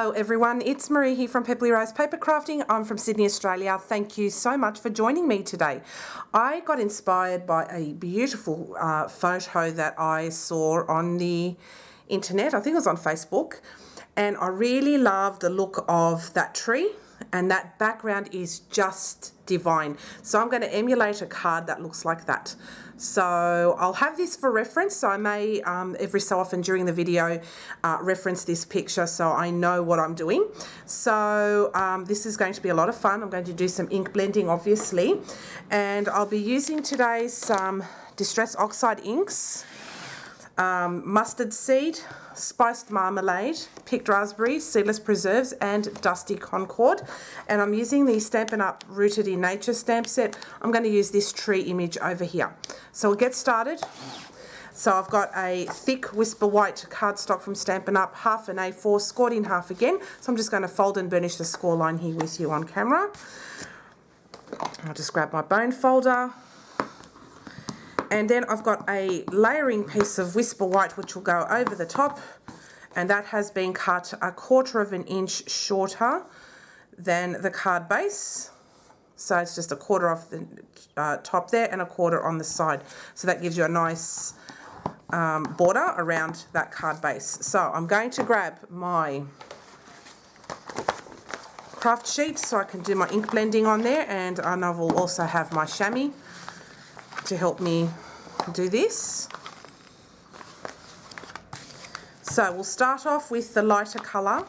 Hello everyone, it's Marie here from Pepperly Rose Paper Crafting. I'm from Sydney, Australia. Thank you so much for joining me today. I got inspired by a beautiful photo that I saw on the internet. I think it was on Facebook, and I really love the look of that tree, and that background is just divine. So I'm going to emulate a card that looks like that. So I'll have this for reference, so I may every so often during the video reference this picture so I know what I'm doing. So this is going to be a lot of fun. I'm going to do some ink blending obviously, and I'll be using today some Distress Oxide Inks, mustard seed, spiced marmalade, picked raspberry, seedless preserves, and dusty concord. And I'm using the Stampin Up Rooted in Nature stamp set. I'm going to use this tree image over here. So we'll get started. So I've got a thick Whisper White cardstock from Stampin Up, half an A4, scored in half again. So I'm just going to fold and burnish the score line here with you on camera. I'll just grab my bone folder. And then I've got a layering piece of Whisper White which will go over the top, and that has been cut 1/4 of an inch shorter than the card base. So it's just 1/4 off the top there and 1/4 on the side. So that gives you a nice border around that card base. So I'm going to grab my craft sheet so I can do my ink blending on there, and I will also have my chamois to help me do this. So we'll start off with the lighter colour.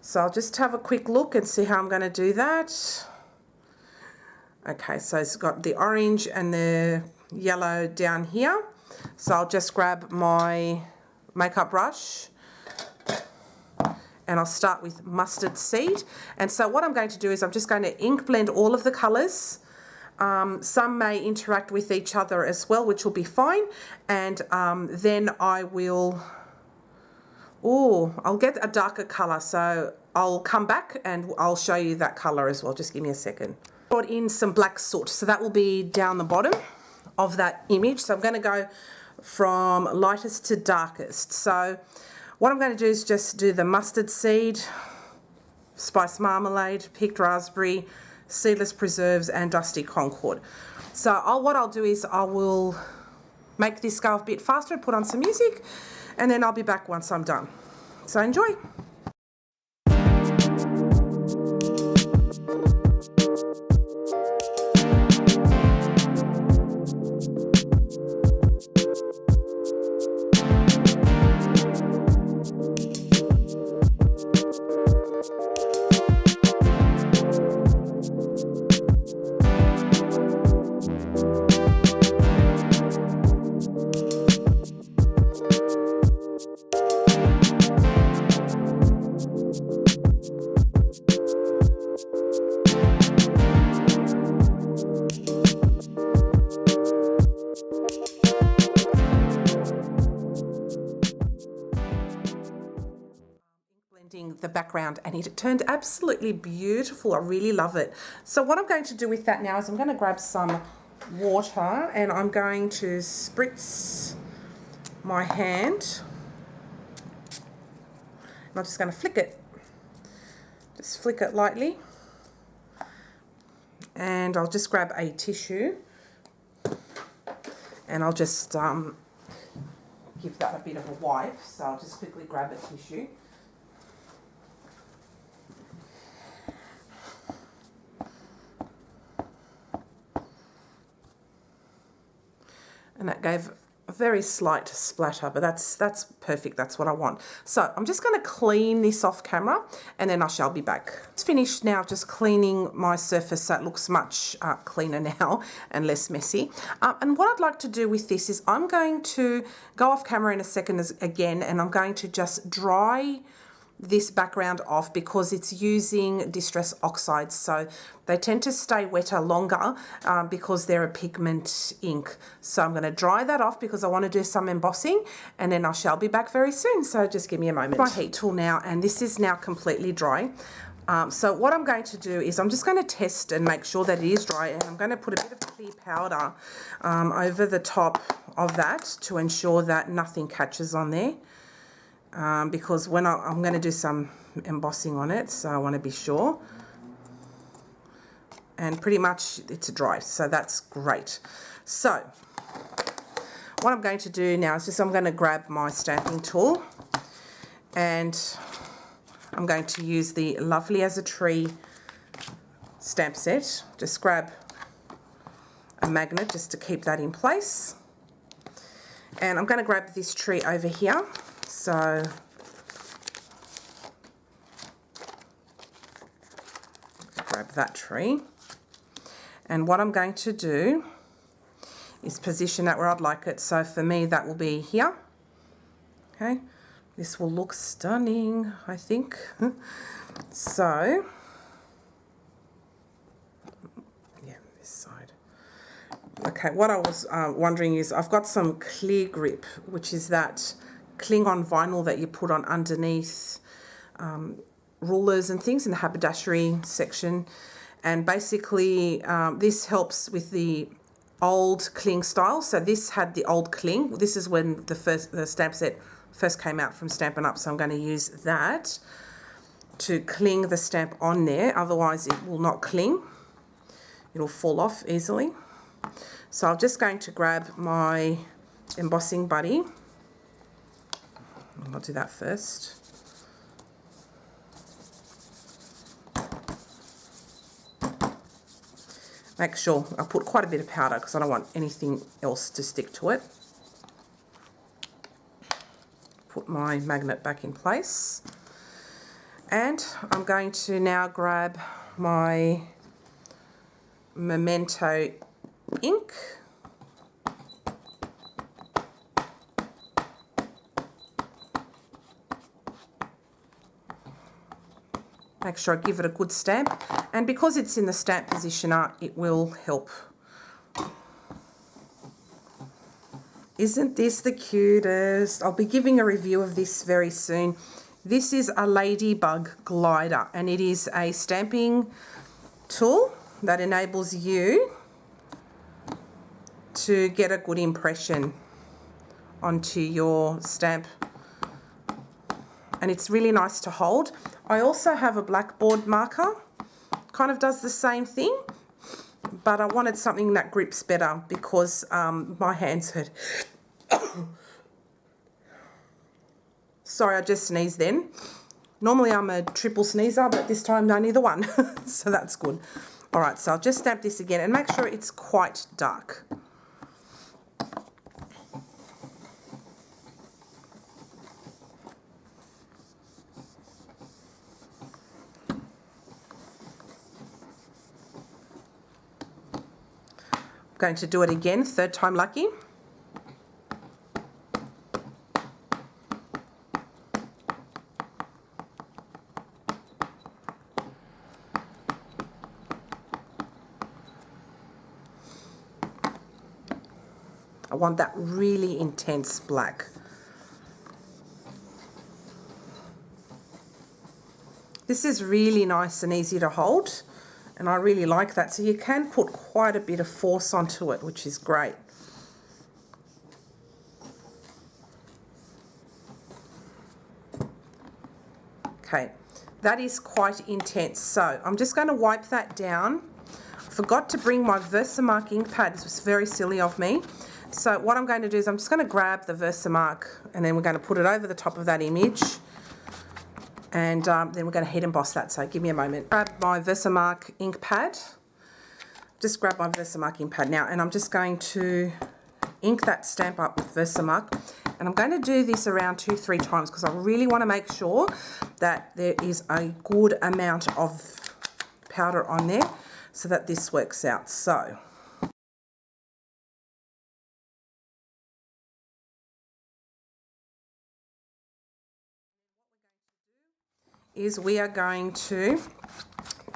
So I'll just have a quick look and see how I'm going to do that. Okay, so it's got the orange and the yellow down here. So I'll just grab my makeup brush and I'll start with mustard seed. And so what I'm going to do is I'm just going to ink blend all of the colours. Some may interact with each other as well, which will be fine. And then I will, I'll get a darker colour. So I'll come back and I'll show you that colour as well. Just give me a second. Brought in some black soot. So that will be down the bottom of that image. So I'm going to go from lightest to darkest. So what I'm going to do is just do the mustard seed, spiced marmalade, picked raspberry, seedless preserves, and dusty concord. So what I'll do is I will make this go a bit faster, put on some music, and then I'll be back once I'm done. So enjoy. The background, and it turned absolutely beautiful. I really love it. So what I'm going to do with that now is I'm going to grab some water and I'm going to spritz my hand. And I'm just going to flick it. Just flick it lightly. And I'll just grab a tissue and I'll just give that a bit of a wipe. So I'll just quickly grab a tissue. And that gave a very slight splatter, but that's perfect. That's what I want. So I'm just going to clean this off camera and then I shall be back. It's finished now, just cleaning my surface so it looks much cleaner now and less messy. And what I'd like to do with this is I'm going to go off camera in a second again, and I'm going to just dry this background off because it's using Distress Oxides, so they tend to stay wetter longer because they're a pigment ink. So I'm going to dry that off because I want to do some embossing, and then I shall be back very soon. So just give me a moment. My heat tool now, and this is now completely dry. So what I'm going to do is I'm just going to test and make sure that it is dry, and I'm going to put a bit of clear powder over the top of that to ensure that nothing catches on there. because when I'm going to do some embossing on it, so I want to be sure. And pretty much it's dry, so that's great. So what I'm going to do now is I'm going to grab my stamping tool, and I'm going to use the Lovely as a Tree stamp set. Just grab a magnet just to keep that in place. And I'm going to grab this tree over here. So grab that tree. And what I'm going to do is position that where I'd like it. So for me, that will be here. Okay. This will look stunning, I think. So, yeah, this side. Okay, what I was wondering is I've got some clear grip, which is that cling on vinyl that you put on underneath rulers and things in the haberdashery section. And basically this helps with the old cling style. So this had the old cling. This is when the stamp set first came out from Stampin' Up. So I'm going to use that to cling the stamp on there. Otherwise it will not cling. It'll fall off easily. So I'm just going to grab my embossing buddy. I'll do that first. Make sure I put quite a bit of powder because I don't want anything else to stick to it. Put my magnet back in place. And I'm going to now grab my Memento ink. Make sure I give it a good stamp, and because it's in the stamp positioner, it will help. Isn't this the cutest? I'll be giving a review of this very soon. This is a Ladybug glider, and it is a stamping tool that enables you to get a good impression onto your stamp, and it's really nice to hold. I also have a blackboard marker, kind of does the same thing, but I wanted something that grips better because my hands hurt. Sorry, I just sneezed then. Normally I'm a triple sneezer, but this time only the one, so that's good. All right, so I'll just stamp this again and make sure it's quite dark. Going to do it again, third time lucky. I want that really intense black. This is really nice and easy to hold, and I really like that. So you can put quite a bit of force onto it, which is great. Okay, that is quite intense. So I'm just going to wipe that down. I forgot to bring my Versamark ink pad. This was very silly of me. So what I'm going to do is I'm just going to grab the Versamark, and then we're going to put it over the top of that image. And then we're going to heat emboss that, so give me a moment. Grab my Versamark ink pad. Just grab my Versamark ink pad now, and I'm just going to ink that stamp up with Versamark. And I'm going to do this around 2-3 times because I really want to make sure that there is a good amount of powder on there so that this works out. So is we are going to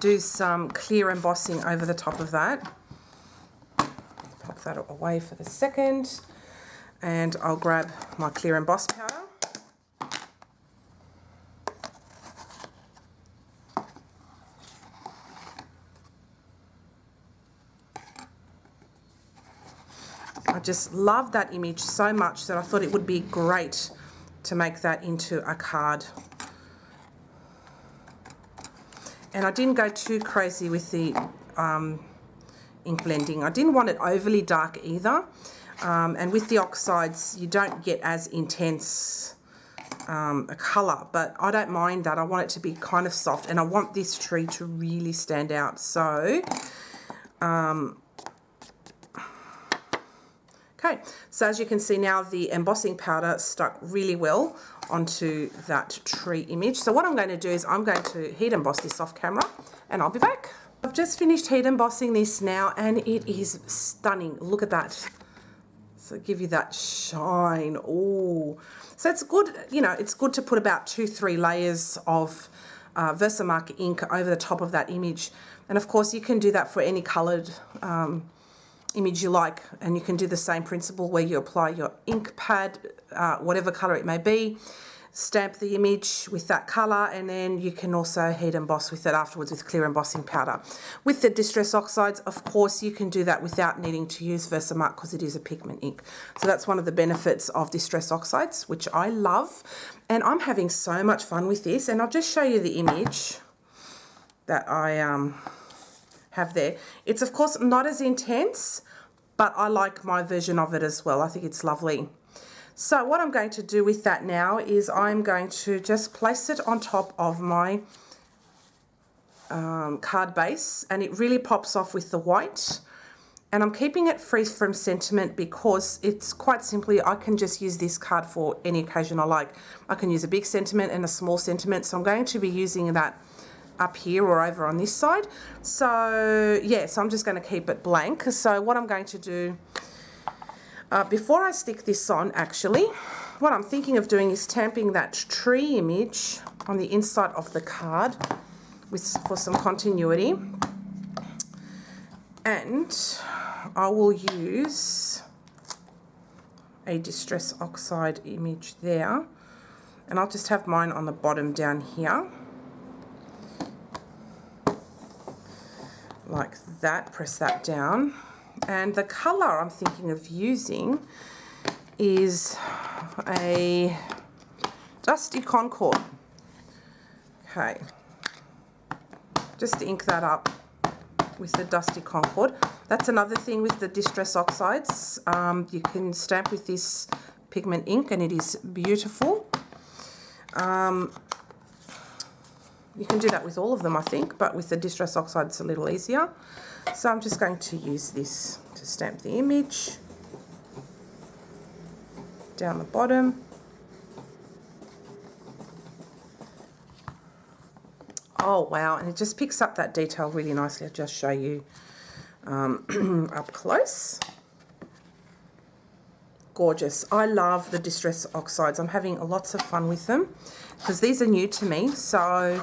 do some clear embossing over the top of that. Pop that away for the second, and I'll grab my clear emboss powder. I just love that image so much that I thought it would be great to make that into a card. And I didn't go too crazy with the ink blending. I didn't want it overly dark either. And with the oxides, you don't get as intense a colour, but I don't mind that. I want it to be kind of soft, and I want this tree to really stand out. So, okay, so as you can see now, the embossing powder stuck really well onto that tree image. So what I'm going to do is I'm going to heat emboss this off camera, and I'll be back. I've just finished heat embossing this now, and it is stunning. Look at that. So give you that shine. Oh, so it's good, you know, it's good to put about 2-3 layers of Versamark ink over the top of that image. And of course you can do that for any coloured image you like, and you can do the same principle where you apply your ink pad, whatever colour it may be, stamp the image with that colour, and then you can also heat emboss with it afterwards with clear embossing powder. With the Distress Oxides, of course, you can do that without needing to use Versamark because it is a pigment ink. So that's one of the benefits of Distress Oxides, which I love. And I'm having so much fun with this, and I'll just show you the image that I have there. It's, of course, not as intense, but I like my version of it as well. I think it's lovely. So what I'm going to do with that now is I'm going to just place it on top of my card base, and it really pops off with the white. And I'm keeping it free from sentiment because it's quite simply, I can just use this card for any occasion I like. I can use a big sentiment and a small sentiment, so I'm going to be using that up here or over on this side. So yeah, so I'm just going to keep it blank. So what I'm going to do, before I stick this on, actually, what I'm thinking of doing is stamping that tree image on the inside of the card for some continuity. And I will use a Distress Oxide image there. And I'll just have mine on the bottom down here. Like that, press that down. And the colour I'm thinking of using is a Dusty Concord. Okay, just ink that up with the Dusty Concord. That's another thing with the Distress Oxides. You can stamp with this pigment ink and it is beautiful. You can do that with all of them, I think, but with the Distress Oxide it's a little easier. So I'm just going to use this to stamp the image down the bottom. Oh wow, and it just picks up that detail really nicely. I'll just show you up close. Gorgeous. I love the Distress Oxides. I'm having lots of fun with them because these are new to me, so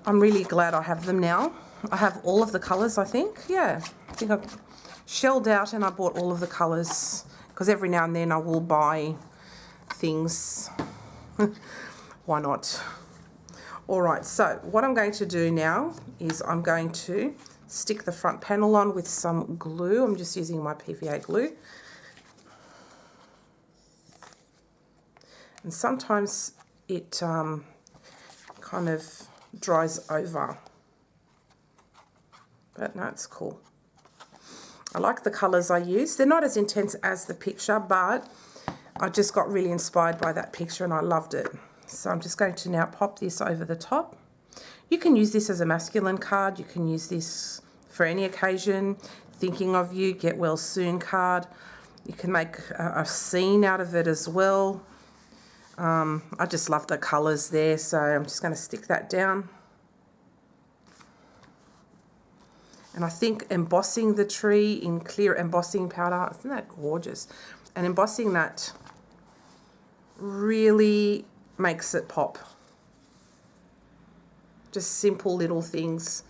I'm really glad I have them now. I have all of the colours, I think. Yeah, I think I've shelled out and I bought all of the colours because every now and then I will buy things. Why not? All right, so what I'm going to do now is I'm going to stick the front panel on with some glue. I'm just using my PVA glue. And sometimes it kind of dries over. But no, it's cool. I like the colours I use. They're not as intense as the picture, but I just got really inspired by that picture and I loved it. So I'm just going to now pop this over the top. You can use this as a masculine card. You can use this for any occasion. Thinking of you, get well soon card. You can make a scene out of it as well. I just love the colours there, so I'm just going to stick that down. And I think embossing the tree in clear embossing powder, isn't that gorgeous? And embossing that really makes it pop. Just simple little things.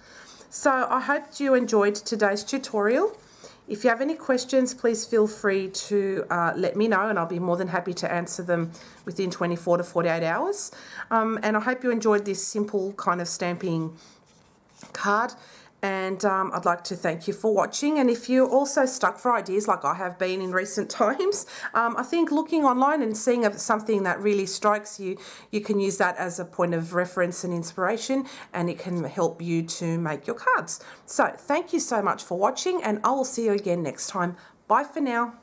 So I hope you enjoyed today's tutorial. If you have any questions, please feel free to let me know and I'll be more than happy to answer them within 24 to 48 hours. And I hope you enjoyed this simple kind of stamping card. And I'd like to thank you for watching. And if you're also stuck for ideas like I have been in recent times, I think looking online and seeing something that really strikes you, you can use that as a point of reference and inspiration, and it can help you to make your cards. So thank you so much for watching, and I will see you again next time. Bye for now.